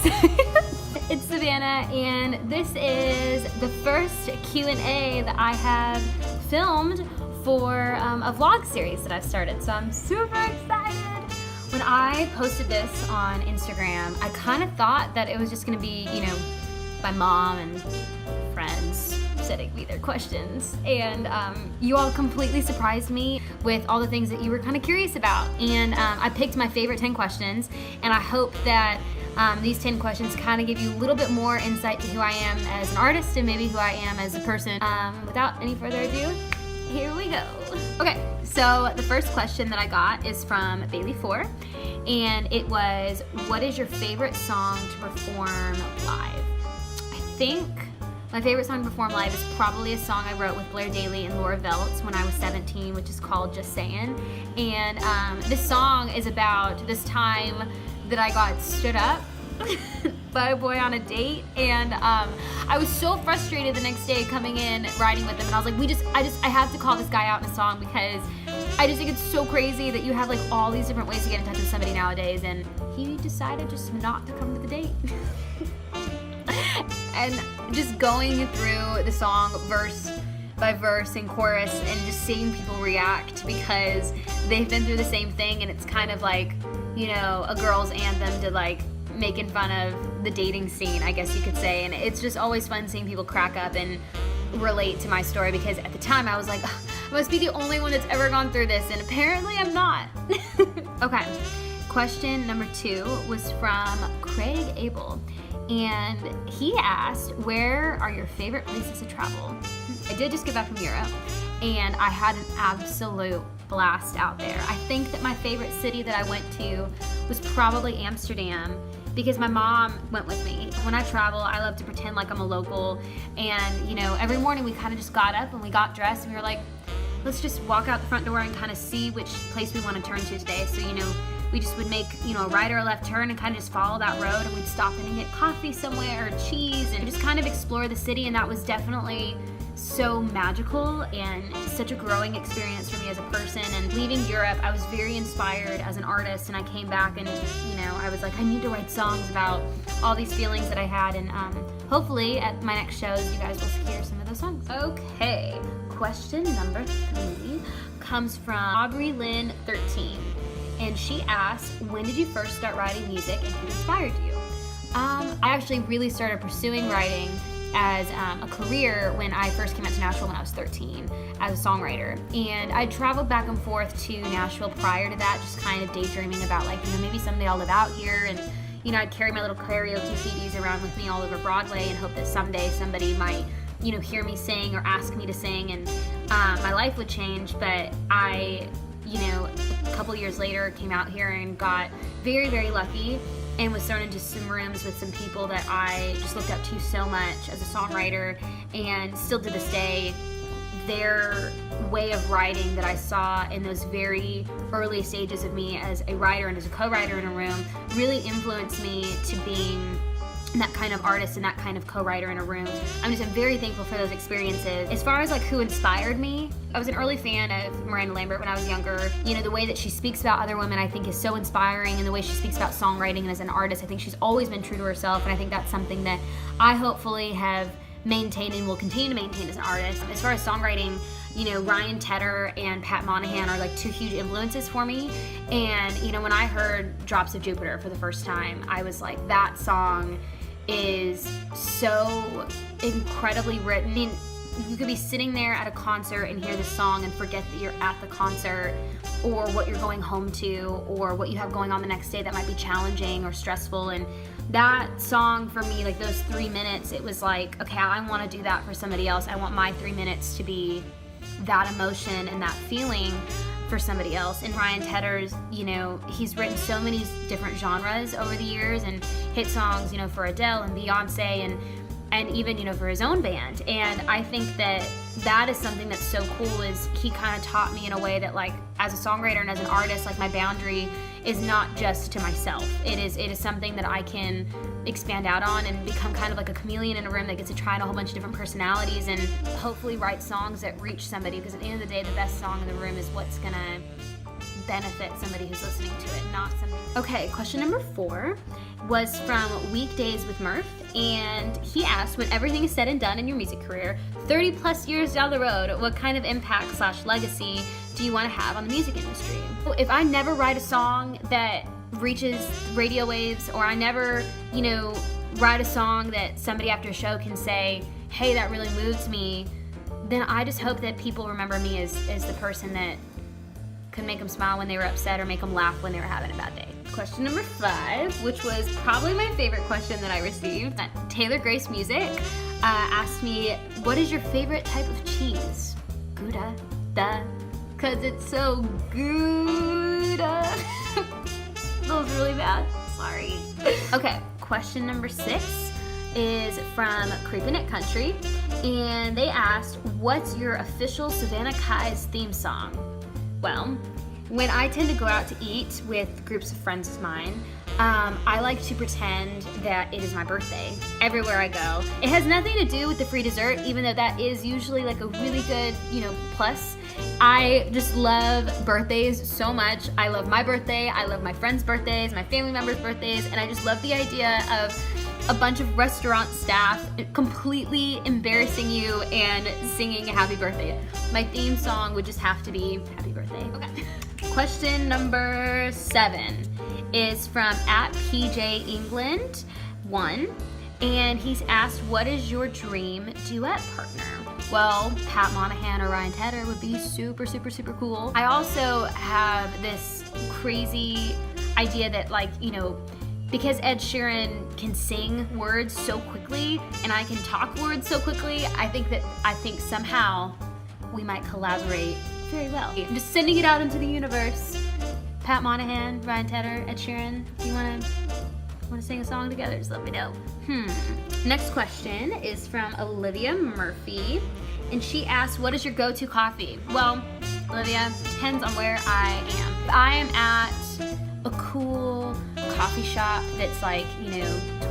It's Savannah, and this is the first Q&A that I have filmed for a vlog series that I've started, so I'm super excited. When I posted this on Instagram, I kind of thought that it was just gonna be, you know, my mom and friends sending me their questions, and you all completely surprised me with all the things that you were kind of curious about, and I picked my favorite 10 questions, and I hope that these 10 questions kind of give you a little bit more insight to who I am as an artist and maybe who I am as a person. Without any further ado, here we go. Okay, so the first question that I got is from Bailey4, and it was, what is your favorite song to perform live? I think my favorite song to perform live is probably a song I wrote with Blair Daly and Laura Veltz when I was 17, which is called Just Sayin'. And this song is about this time that I got stood up by a boy on a date, and I was so frustrated the next day coming in, riding with him, and I was like, I have to call this guy out in a song because I just think it's so crazy that you have like all these different ways to get in touch with somebody nowadays, and he decided just not to come to the date. And just going through the song verse by verse and chorus and just seeing people react because they've been through the same thing, and it's kind of like, you know, a girl's anthem to like making fun of the dating scene, I guess you could say. And it's just always fun seeing people crack up and relate to my story, because at the time I was like, I must be the only one that's ever gone through this, and apparently I'm not. Okay, question number 2 was from Craig Abel, and he asked, where are your favorite places to travel? I did just get back from Europe, and I had an absolute blast out there. I think that my favorite city that I went to was probably Amsterdam, because my mom went with me. When I travel, I love to pretend like I'm a local, and you know, every morning we kind of just got up and we got dressed and we were like, let's just walk out the front door and kind of see which place we want to turn to today. So, you know, we just would make, you know, a right or a left turn and kind of just follow that road, and we'd stop in and get coffee somewhere or cheese and just kind of explore the city. And that was definitely so magical and such a growing experience for me as a person. And leaving Europe, I was very inspired as an artist, and I came back and, you know, I was like, I need to write songs about all these feelings that I had, and hopefully at my next shows you guys will hear some of those songs. Okay, question number 3 comes from Aubrey Lynn 13, and she asked, when did you first start writing music and who inspired you? I actually really started pursuing writing as a career when I first came out to Nashville when I was 13 as a songwriter. And I traveled back and forth to Nashville prior to that, just kind of daydreaming about, like, you know, maybe someday I'll live out here, and, you know, I'd carry my little karaoke CDs around with me all over Broadway and hope that someday somebody might, you know, hear me sing or ask me to sing, and my life would change. But I, you know, a couple years later came out here and got very, very lucky and was thrown into some rooms with some people that I just looked up to so much as a songwriter, and still to this day, their way of writing that I saw in those very early stages of me as a writer and as a co-writer in a room really influenced me to being that kind of artist and that kind of co-writer in a room. I'm very thankful for those experiences. As far as like who inspired me, I was an early fan of Miranda Lambert when I was younger. You know, the way that she speaks about other women I think is so inspiring, and the way she speaks about songwriting and as an artist, I think she's always been true to herself, and I think that's something that I hopefully have maintained and will continue to maintain as an artist. As far as songwriting, you know, Ryan Tedder and Pat Monahan are like 2 huge influences for me. And, you know, when I heard Drops of Jupiter for the first time, I was like, that song is so incredibly written. I mean, you could be sitting there at a concert and hear this song and forget that you're at the concert, or what you're going home to, or what you have going on the next day that might be challenging or stressful. And that song for me, like those 3 minutes, it was like, okay, I want to do that for somebody else. I want my 3 minutes to be that emotion and that feeling for somebody else. And Ryan Tedder's, you know, he's written so many different genres over the years and hit songs, you know, for Adele and Beyonce and even, you know, for his own band. And I think that that is something that's so cool, is he kind of taught me in a way that, like, as a songwriter and as an artist, like, my boundary is not just to myself. It is something that I can expand out on and become kind of like a chameleon in a room that gets to try on a whole bunch of different personalities and hopefully write songs that reach somebody, because at the end of the day, the best song in the room is what's gonna benefit somebody who's listening to it, not something Okay, question number 4 was from Weekdays with Murph, and he asked, when everything is said and done in your music career, 30 plus years down the road, what kind of impact / legacy do you want to have on the music industry? If I never write a song that reaches radio waves, or I never, write a song that somebody after a show can say, hey, that really moved me, then I just hope that people remember me as the person that could make them smile when they were upset or make them laugh when they were having a bad day. Question number 5, which was probably my favorite question that I received. Taylor Grace Music asked me, what is your favorite type of cheese? Gouda, cause it's so good. That was really bad, sorry. Okay, question number 6 is from Creepin' It Country, and they asked, what's your official Savannah Kai's theme song? Well, when I tend to go out to eat with groups of friends of mine, I like to pretend that it is my birthday everywhere I go. It has nothing to do with the free dessert, even though that is usually like a really good, plus. I just love birthdays so much. I love my birthday, I love my friends' birthdays, my family members' birthdays, and I just love the idea of a bunch of restaurant staff completely embarrassing you and singing a happy birthday. My theme song would just have to be happy birthday. Okay. Question number 7 is from @PJ_England1, and he's asked, what is your dream duet partner? Well, Pat Monahan or Ryan Tedder would be super, super, super cool. I also have this crazy idea that, because Ed Sheeran can sing words so quickly and I can talk words so quickly, I think somehow we might collaborate very well. I'm just sending it out into the universe. Pat Monahan, Ryan Tedder, Ed Sheeran, do you want to sing a song together? Just let me know. Next question is from Olivia Murphy, and she asked, what is your go-to coffee? Well, Olivia, depends on where I am. If I am at a cool coffee shop that's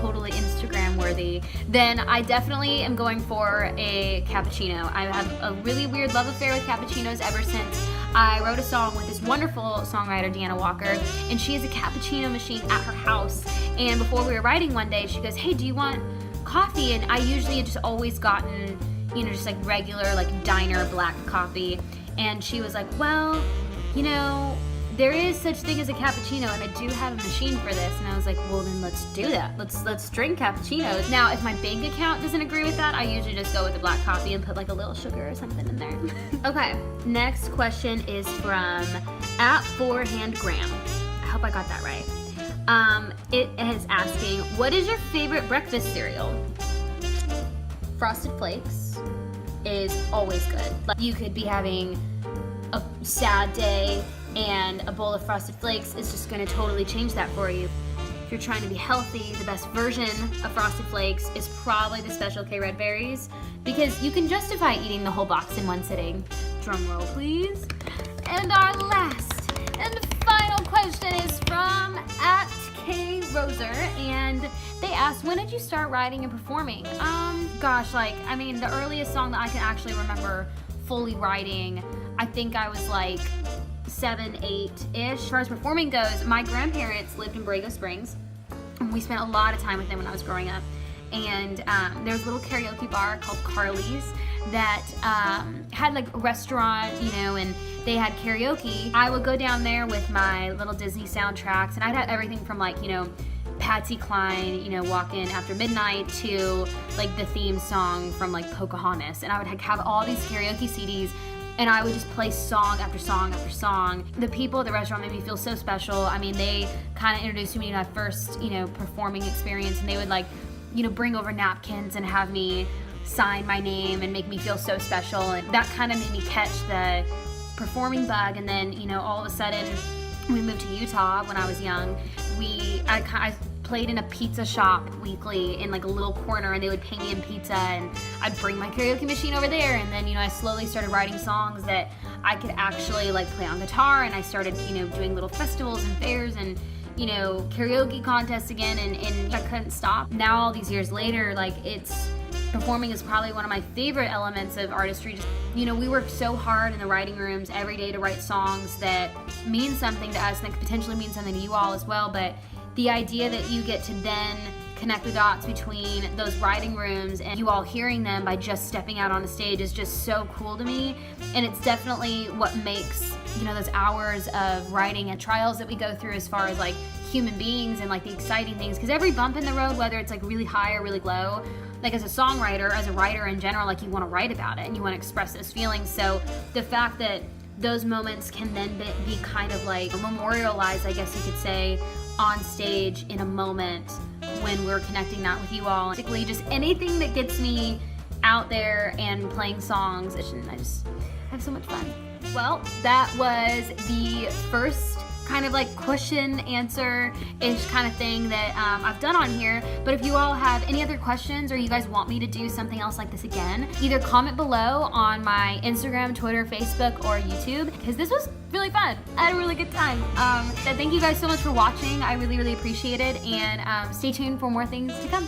totally Instagram worthy, then I definitely am going for a cappuccino. I have a really weird love affair with cappuccinos ever since I wrote a song with this wonderful songwriter, Deanna Walker, and she has a cappuccino machine at her house. And before we were writing one day, she goes, hey, do you want coffee? And I usually had just always gotten, just regular, diner black coffee. And she was like, well, there is such thing as a cappuccino, and I do have a machine for this. And I was like, well, then let's do that. Let's drink cappuccinos. Now, if my bank account doesn't agree with that, I usually just go with the black coffee and put a little sugar or something in there. Okay, next question is from @4handgram. I hope I got that right. It is asking, what is your favorite breakfast cereal? Frosted Flakes is always good. You could be having a sad day, and a bowl of Frosted Flakes is just going to totally change that for you. If you're trying to be healthy, the best version of Frosted Flakes is probably the Special K Red Berries, because you can justify eating the whole box in one sitting. Drum roll, please. And our last and final question is from @KRoser, and they asked, when did you start writing and performing? The earliest song that I can actually remember fully writing, I think I was 7, 8-ish. As far as performing goes, my grandparents lived in Borrego Springs. We spent a lot of time with them when I was growing up. And there was a little karaoke bar called Carly's that had a restaurant, and they had karaoke. I would go down there with my little Disney soundtracks, and I'd have everything from Patsy Cline, Walk In After Midnight, to the theme song from Pocahontas. And I would have all these karaoke CDs, and I would just play song after song after song. The people at the restaurant made me feel so special. They kind of introduced me to my first, performing experience, and they would bring over napkins and have me sign my name and make me feel so special. And that kind of made me catch the performing bug. And then, all of a sudden, we moved to Utah when I was young. I played in a pizza shop weekly in a little corner, and they would pay me in pizza, and I'd bring my karaoke machine over there. And then I slowly started writing songs that I could actually play on guitar, and I started doing little festivals and fairs and karaoke contests again, and I couldn't stop. Now all these years later, it's performing is probably one of my favorite elements of artistry. Just, you know, we work so hard in the writing rooms every day to write songs that mean something to us and that could potentially mean something to you all as well, but the idea that you get to then connect the dots between those writing rooms and you all hearing them by just stepping out on the stage is just so cool to me. And it's definitely what makes, you know, those hours of writing and trials that we go through as far as like human beings and like the exciting things, because every bump in the road, whether it's like really high or really low, like as a songwriter, as a writer in general, like you want to write about it and you want to express those feelings. So the fact that those moments can then be kind of like memorialized, I guess you could say, on stage in a moment when we're connecting that with you all. Basically just anything that gets me out there and playing songs, I just have so much fun. Well, that was the first kind of like question answer-ish kind of thing that I've done on here. But if you all have any other questions or you guys want me to do something else like this again, either comment below on my Instagram, Twitter, Facebook, or YouTube, because this was really fun. I had a really good time. Thank you guys so much for watching. I really, really appreciate it, and stay tuned for more things to come.